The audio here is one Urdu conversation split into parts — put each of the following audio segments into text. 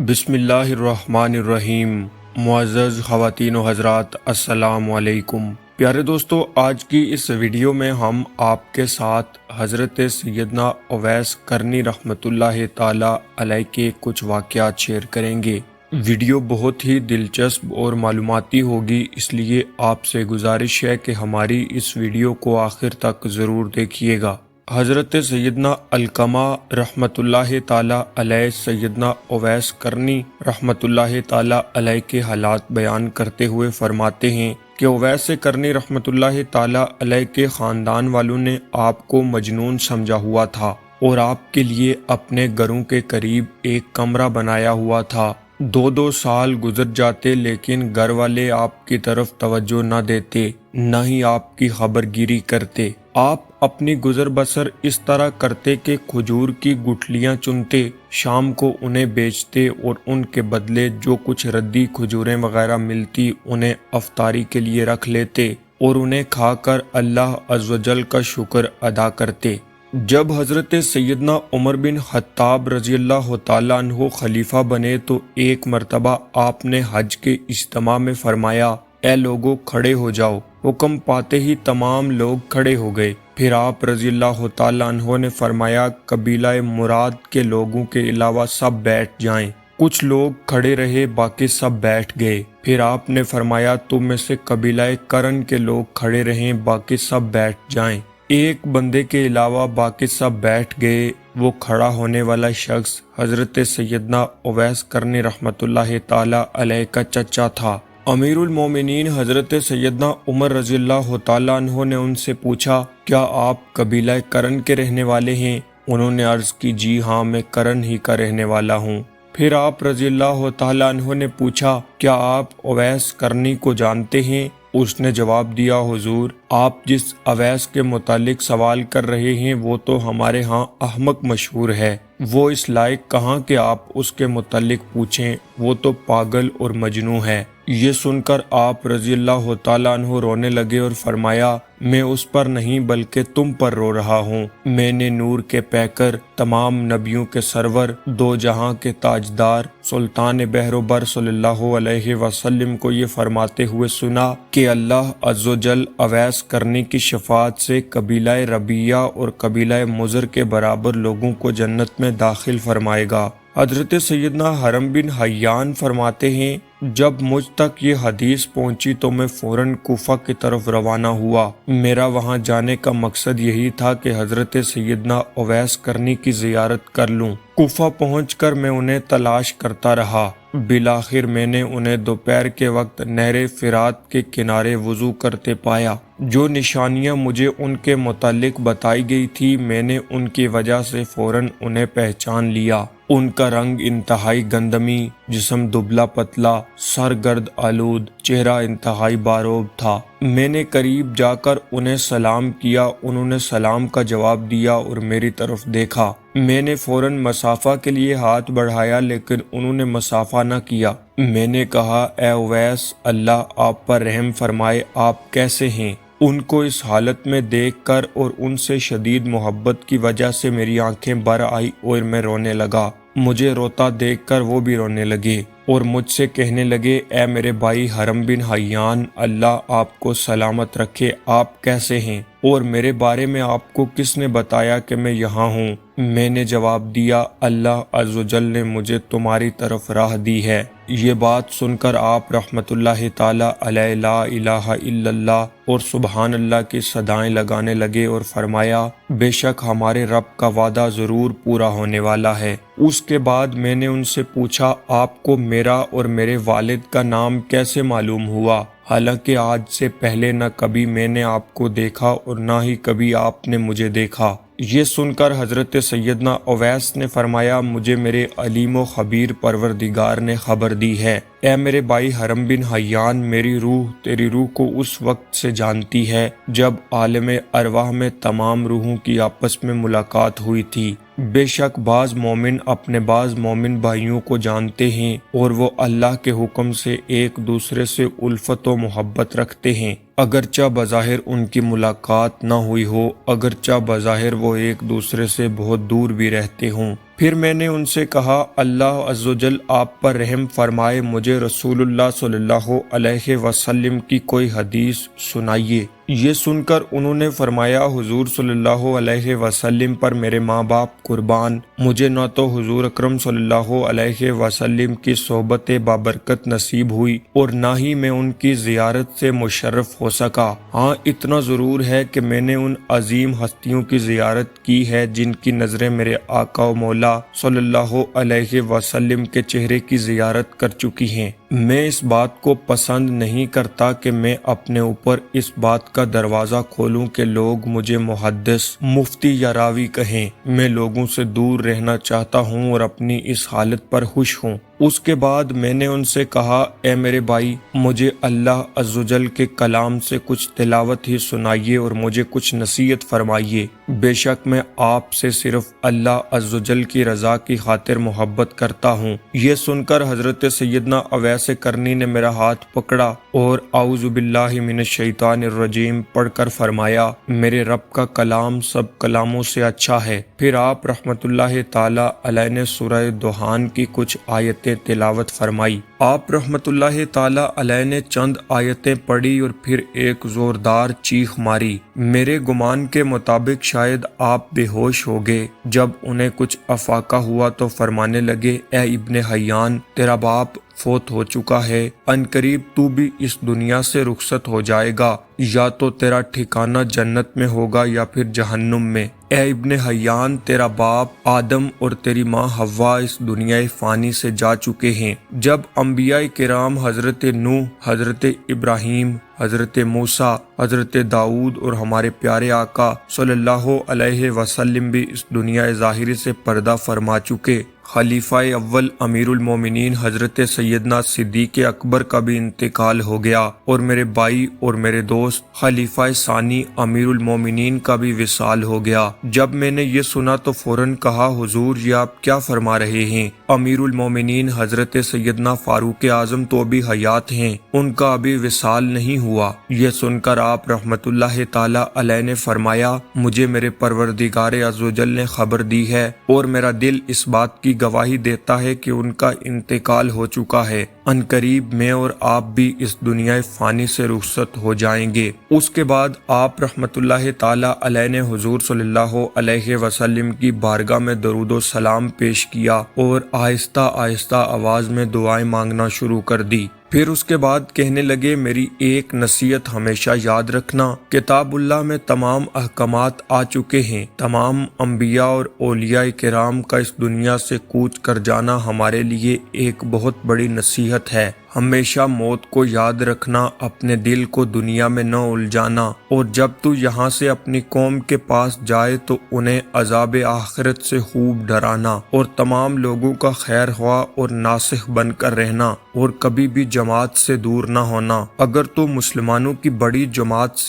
بسم اللہ الرحمن الرحیم۔ معزز خواتین و حضرات، السلام علیکم۔ پیارے دوستو، آج کی اس ویڈیو میں ہم آپ کے ساتھ حضرت سیدنا اویس کرنی رحمۃ اللہ تعالی علیہ کے کچھ واقعات شیئر کریں گے۔ ویڈیو بہت ہی دلچسپ اور معلوماتی ہوگی، اس لیے آپ سے گزارش ہے کہ ہماری اس ویڈیو کو آخر تک ضرور دیکھیے گا۔ حضرت سیدنا علقمہ رحمۃ اللہ تعالی علیہ سیدنا اویس کرنی رحمۃ اللہ تعالی علیہ کے حالات بیان کرتے ہوئے فرماتے ہیں کہ اویس کرنی رحمۃ اللہ تعالی علیہ کے خاندان والوں نے آپ کو مجنون سمجھا ہوا تھا اور آپ کے لیے اپنے گھروں کے قریب ایک کمرہ بنایا ہوا تھا۔ دو سال گزر جاتے لیکن گھر والے آپ کی طرف توجہ نہ دیتے، نہ ہی آپ کی خبر گیری کرتے۔ آپ اپنی گزر بسر اس طرح کرتے کہ کھجور کی گٹھلیاں چنتے، شام کو انہیں بیچتے اور ان کے بدلے جو کچھ ردی کھجوریں وغیرہ ملتی انہیں افطاری کے لیے رکھ لیتے اور انہیں کھا کر اللہ عز و جل کا شکر ادا کرتے۔ جب حضرت سیدنا عمر بن خطاب رضی اللہ تعالیٰ عنہ خلیفہ بنے تو ایک مرتبہ آپ نے حج کے اجتماع میں فرمایا، اے لوگو کھڑے ہو جاؤ۔ حکم پاتے ہی تمام لوگ کھڑے ہو گئے۔ پھر آپ رضی اللہ تعالیٰ عنہ نے فرمایا، قبیلہ مراد کے لوگوں کے علاوہ سب بیٹھ جائیں۔ کچھ لوگ کھڑے رہے، باقی سب بیٹھ گئے۔ پھر آپ نے فرمایا، تم میں سے قبیلہ کرن کے لوگ کھڑے رہیں، باقی سب بیٹھ جائیں۔ ایک بندے کے علاوہ باقی سب بیٹھ گئے۔ وہ کھڑا ہونے والا شخص حضرت سیدنا اویس کرنی رحمۃ اللہ تعالی علیہ کا چچا تھا۔ امیر المومنین حضرت سیدنا عمر رضی اللہ تعالیٰ عنہ نے ان سے پوچھا، کیا آپ قبیلہ کرن کے رہنے والے ہیں؟ انہوں نے عرض کی، جی ہاں، میں کرن ہی کا رہنے والا ہوں۔ پھر آپ رضی اللہ تعالیٰ عنہ نے پوچھا، کیا آپ اویس کرنی کو جانتے ہیں؟ اس نے جواب دیا، حضور، آپ جس اویس کے متعلق سوال کر رہے ہیں وہ تو ہمارے ہاں احمق مشہور ہے، وہ اس لائق کہاں کہ آپ اس کے متعلق پوچھیں، وہ تو پاگل اور مجنوں ہے۔ یہ سن کر آپ رضی اللہ تعالیٰ عنہ رونے لگے اور فرمایا، میں اس پر نہیں بلکہ تم پر رو رہا ہوں۔ میں نے نور کے پیکر، تمام نبیوں کے سرور، دو جہاں کے تاجدار، سلطان بحر و بر صلی اللہ علیہ وسلم کو یہ فرماتے ہوئے سنا کہ اللہ عز و جل اویس کرنی کی شفاعت سے قبیلہ ربیہ اور قبیلہ مضر کے برابر لوگوں کو جنت میں داخل فرمائے گا۔ حضرت سیدنا حرم بن حیان فرماتے ہیں، جب مجھ تک یہ حدیث پہنچی تو میں فوراً کوفہ کی طرف روانہ ہوا۔ میرا وہاں جانے کا مقصد یہی تھا کہ حضرت سیدنا اویس کرنی کی زیارت کر لوں۔ کوفہ پہنچ کر میں انہیں تلاش کرتا رہا۔ بالآخر میں نے انہیں دوپہر کے وقت نہر فرات کے کنارے وضو کرتے پایا۔ جو نشانیاں مجھے ان کے متعلق بتائی گئی تھی، میں نے ان کی وجہ سے فوراً انہیں پہچان لیا۔ ان کا رنگ انتہائی گندمی، جسم دبلا پتلا، سر گرد آلود، چہرہ انتہائی باروب تھا۔ میں نے قریب جا کر انہیں سلام کیا، انہوں نے سلام کا جواب دیا اور میری طرف دیکھا۔ میں نے فوراً مصافحہ کے لیے ہاتھ بڑھایا لیکن انہوں نے مصافحہ نہ کیا۔ میں نے کہا، اے اویس، اللہ آپ پر رحم فرمائے، آپ کیسے ہیں؟ ان کو اس حالت میں دیکھ کر اور ان سے شدید محبت کی وجہ سے میری آنکھیں بھر آئی اور میں رونے لگا۔ مجھے روتا دیکھ کر وہ بھی رونے لگے اور مجھ سے کہنے لگے، اے میرے بھائی حرم بن حیان، اللہ آپ کو سلامت رکھے، آپ کیسے ہیں؟ اور میرے بارے میں آپ کو کس نے بتایا کہ میں یہاں ہوں؟ میں نے جواب دیا، اللہ عز و جل نے مجھے تمہاری طرف راہ دی ہے۔ یہ بات سن کر آپ رحمت اللہ تعالی علیہ لا الہ الا اللہ اور سبحان اللہ کی صدائیں لگانے لگے اور فرمایا، بے شک ہمارے رب کا وعدہ ضرور پورا ہونے والا ہے۔ اس کے بعد میں نے ان سے پوچھا، آپ کو میرا اور میرے والد کا نام کیسے معلوم ہوا؟ حالانکہ آج سے پہلے نہ کبھی میں نے آپ کو دیکھا اور نہ ہی کبھی آپ نے مجھے دیکھا۔ یہ سن کر حضرت سیدنا اویس نے فرمایا، مجھے میرے علیم و خبیر پروردگار نے خبر دی ہے۔ اے میرے بھائی حرم بن حیان، میری روح تیری روح کو اس وقت سے جانتی ہے جب عالم ارواح میں تمام روحوں کی آپس میں ملاقات ہوئی تھی۔ بے شک بعض مومن اپنے بعض مومن بھائیوں کو جانتے ہیں اور وہ اللہ کے حکم سے ایک دوسرے سے الفت و محبت رکھتے ہیں، اگرچہ بظاہر ان کی ملاقات نہ ہوئی ہو، اگرچہ بظاہر وہ ایک دوسرے سے بہت دور بھی رہتے ہوں۔ پھر میں نے ان سے کہا اللہ عز و جل آپ پر رحم فرمائے، مجھے رسول اللہ صلی اللہ علیہ وسلم کی کوئی حدیث سنائیے۔ یہ سن کر انہوں نے فرمایا حضور صلی اللہ علیہ وسلم پر میرے ماں باپ قربان، مجھے نہ تو حضور اکرم صلی اللہ علیہ وسلم کی صحبت بابرکت نصیب ہوئی اور نہ ہی میں ان کی زیارت سے مشرف ہو سکا۔ ہاں اتنا ضرور ہے کہ میں نے ان عظیم ہستیوں کی زیارت کی ہے جن کی نظریں میرے آقا و مولا صلی اللہ علیہ وسلم کے چہرے کی زیارت کر چکی ہیں۔ میں اس بات کو پسند نہیں کرتا کہ میں اپنے اوپر اس بات کا دروازہ کھولوں کہ لوگ مجھے محدث، مفتی یا راوی کہیں۔ میں لوگوں سے دور رہنا چاہتا ہوں اور اپنی اس حالت پر خوش ہوں۔ اس کے بعد میں نے ان سے کہا اے میرے بھائی، مجھے اللہ عز و جل کے کلام سے کچھ تلاوت ہی سنائیے اور مجھے کچھ نصیحت فرمائیے۔ بے شک میں آپ سے صرف اللہ عز و جل کی رضا کی خاطر محبت کرتا ہوں۔ یہ سن کر حضرت سیدنا اویس کرنی نے میرا ہاتھ پکڑا اور اعوذ باللہ من الشیطان الرجیم پڑھ کر فرمایا میرے رب کا کلام سب کلاموں سے اچھا ہے۔ پھر آپ رحمت اللہ تعالی علیہ نے سورہ دخان کی کچھ آیتیں تلاوت فرمائی۔ آپ رحمت اللہ تعالی علیہ نے چند آیتیں پڑھی اور پھر ایک زوردار چیخ ماری۔ میرے گمان کے مطابق شاید آپ بے ہوش ہو گئے۔ جب انہیں کچھ افاقہ ہوا تو فرمانے لگے اے ابن حیان، تیرا باپ فوت ہو چکا ہے، ان قریب تو بھی اس دنیا سے رخصت ہو جائے گا، یا تو تیرا ٹھکانہ جنت میں ہوگا یا پھر جہنم میں۔ اے ابن حیان، تیرا باپ آدم اور تیری ماں حوا اس دنیا فانی سے جا چکے ہیں۔ جب انبیاء کرام حضرت نوح، حضرت ابراہیم، حضرت موسیٰ، حضرت داؤد اور ہمارے پیارے آقا صلی اللہ علیہ وسلم بھی اس دنیا ظاہری سے پردہ فرما چکے، خلیفہ اول امیر المومنین حضرت سیدنا صدیق اکبر کا بھی انتقال ہو گیا اور میرے بھائی اور میرے دوست خلیفہ ثانی امیر المومنین کا بھی وصال ہو گیا۔ جب میں نے یہ سنا تو فوراً کہا حضور یہ آپ کیا فرما رہے ہیں؟ امیر المومنین حضرت سیدنا فاروق اعظم تو ابھی حیات ہیں، ان کا ابھی وصال نہیں ہوا۔ یہ سن کر آپ رحمت اللہ تعالی علیہ نے فرمایا مجھے میرے پروردگار عز و جل نے خبر دی ہے اور میرا دل اس بات کی گواہی دیتا ہے کہ ان کا انتقال ہو چکا ہے، ان قریب میں اور آپ بھی اس دنیا فانی سے رخصت ہو جائیں گے۔ اس کے بعد آپ رحمت اللہ تعالی علیہ نے حضور صلی اللہ علیہ وسلم کی بارگاہ میں درود و سلام پیش کیا اور آہستہ آہستہ آواز میں دعائیں مانگنا شروع کر دی۔ پھر اس کے بعد کہنے لگے میری ایک نصیحت ہمیشہ یاد رکھنا، کتاب اللہ میں تمام احکامات آ چکے ہیں، تمام انبیاء اور اولیاء کرام کا اس دنیا سے کوچ کر جانا ہمارے لیے ایک بہت بڑی نصیحت ہے۔ ہمیشہ موت کو یاد رکھنا، اپنے دل کو دنیا میں نہ الجھانا، اور جب تو یہاں سے اپنی قوم کے پاس جائے تو انہیں عذاب آخرت سے خوب ڈرانا اور تمام لوگوں کا خیر خواہ اور ناصح بن کر رہنا اور کبھی بھی جماعت سے دور نہ ہونا۔ اگر تو مسلمانوں کی بڑی جماعت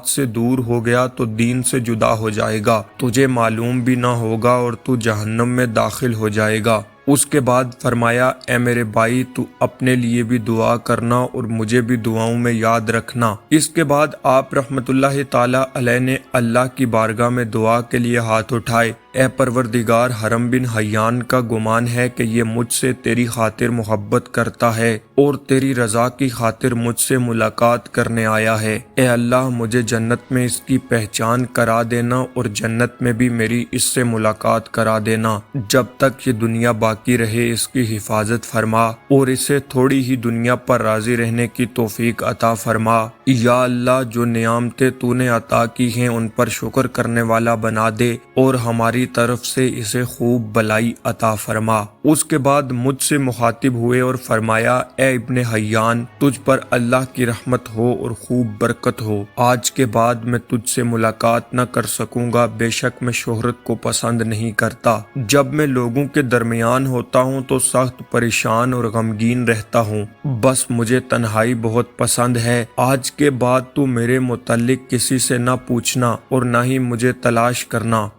سے دور ہو گیا تو دین سے جدا ہو جائے گا، تجھے معلوم بھی نہ ہوگا اور تو جہنم میں داخل ہو جائے گا۔ اس کے بعد فرمایا اے میرے بھائی تو اپنے لیے بھی دعا کرنا اور مجھے بھی دعاؤں میں یاد رکھنا۔ اس کے بعد آپ رحمت اللہ تعالی علیہ نے اللہ کی بارگاہ میں دعا کے لیے ہاتھ اٹھائے۔ اے پروردگار، حرم بن حیان کا گمان ہے کہ یہ مجھ سے تیری خاطر محبت کرتا ہے اور تیری رضا کی خاطر مجھ سے ملاقات کرنے آیا ہے۔ اے اللہ، مجھے جنت میں اس کی پہچان کرا دینا اور جنت میں بھی میری اس سے ملاقات کرا دینا۔ جب تک یہ دنیا باقی رہے اس کی حفاظت فرما اور اسے تھوڑی ہی دنیا پر راضی رہنے کی توفیق عطا فرما۔ یا اللہ، جو نعمتیں تو نے عطا کی ہیں ان پر شکر کرنے والا بنا دے اور ہماری طرف سے اسے خوب بلائی عطا فرما۔ اس کے بعد مجھ سے مخاطب ہوئے اور فرمایا اے ابن حیان، تجھ پر اللہ کی رحمت ہو اور خوب برکت ہو۔ آج کے بعد میں تجھ سے ملاقات نہ کر سکوں گا، بے شک میں شہرت کو پسند نہیں کرتا۔ جب میں لوگوں کے درمیان ہوتا ہوں تو سخت پریشان اور غمگین رہتا ہوں، بس مجھے تنہائی بہت پسند ہے۔ آج کے بعد تو میرے متعلق کسی سے نہ پوچھنا اور نہ ہی مجھے تلاش کرنا،